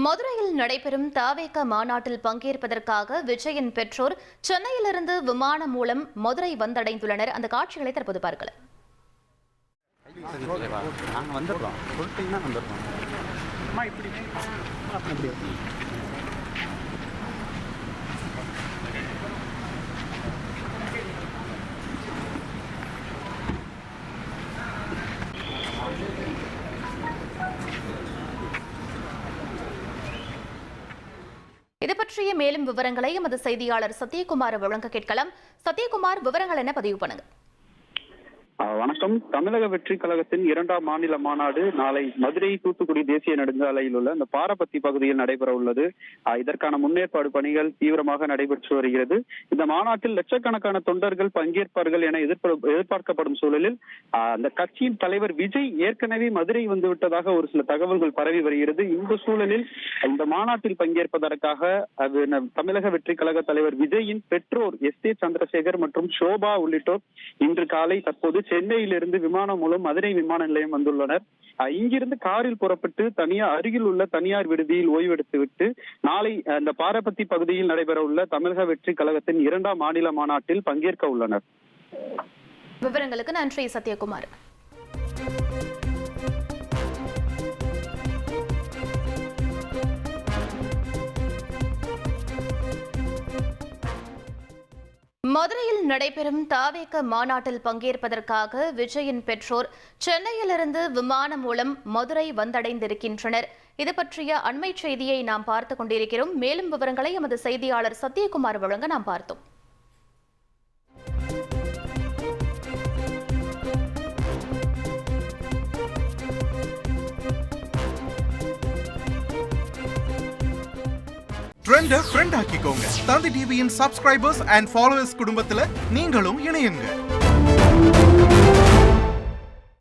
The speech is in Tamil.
மதுரையில் நடைபெறும் தவேக மாநாட்டில் பங்கேற்பதற்காக விஜயின் பெற்றோர் சென்னையிலிருந்து விமானம் மூலம் மதுரை வந்தடைந்துள்ளனர். அந்த காட்சிகளை தற்போது பார்க்கலாம். இது பற்றிய மேலும் விவரங்களை எமது செய்தியாளர் சத்யகுமார் வழங்க கேட்கலாம். சத்யகுமார், விவரங்கள் என்ன பதிவு பண்ணுங்க. வணக்கம். தமிழக வெற்றி கழகத்தின் 2ஆம் மாநில மாநாடு நாளை மதுரை தூத்துக்குடி தேசிய நெடுஞ்சாலையில் உள்ள இந்த பாரபத்தி பகுதியில் நடைபெற உள்ளது. இதற்கான முன்னேற்பாடு பணிகள் தீவிரமாக நடைபெற்று வருகிறது. இந்த மாநாட்டில் லட்சக்கணக்கான தொண்டர்கள் பங்கேற்பார்கள் என எதிர்பார்க்கப்படும் சூழலில் அந்த கட்சியின் தலைவர் விஜய் ஏற்கனவே மதுரை வந்துவிட்டதாக ஒரு சில தகவல்கள் பரவி வருகிறது. இந்த சூழலில் இந்த மாநாட்டில் பங்கேற்பதற்காக தமிழக வெற்றி கழக தலைவர் விஜயின் பெற்றோர் எஸ்.ஏ. சந்திரசேகர் மற்றும் ஷோபா உள்ளிட்டோர் இன்று காலை தற்போது சென்னையிலிருந்து விமானம் மூலம் மதுரை விமான நிலையம் வந்துள்ளனர். இங்கிருந்து காரில் புறப்பட்டு அருகில் உள்ள தனியார் விடுதியில் ஓய்வெடுத்துவிட்டு நாளை இந்த பாரபத்தி பகுதியில் நடைபெற உள்ள தமிழக வெற்றி கழகத்தின் 2ஆம் மாநில மாநாட்டில் பங்கேற்க உள்ளனர். விவரங்களுக்கு நன்றி சத்யகுமார். மதுரையில் நடைபெறும் தவேக மாநாட்டில் பங்கேற்பதற்காக விஜயின் பெற்றோர் சென்னையிலிருந்து விமானம் மூலம் மதுரை வந்தடைந்திருக்கின்றனர். இது பற்றிய அண்மை செய்தியை நாம் பார்த்துக் கொண்டிருக்கிறோம். மேலும் விவரங்களை எமது செய்தியாளர் சத்யகுமார் வழங்க நாம் பார்த்தோம். ட்ரெண்ட ஃப்ரெண்ட் ஆக்கிக்கோங்க. தந்தி டிவியின் சப்ஸ்கிரைபர்ஸ் அண்ட் ஃபாலோவர்ஸ் குடும்பத்துல நீங்களும் இணையுங்க.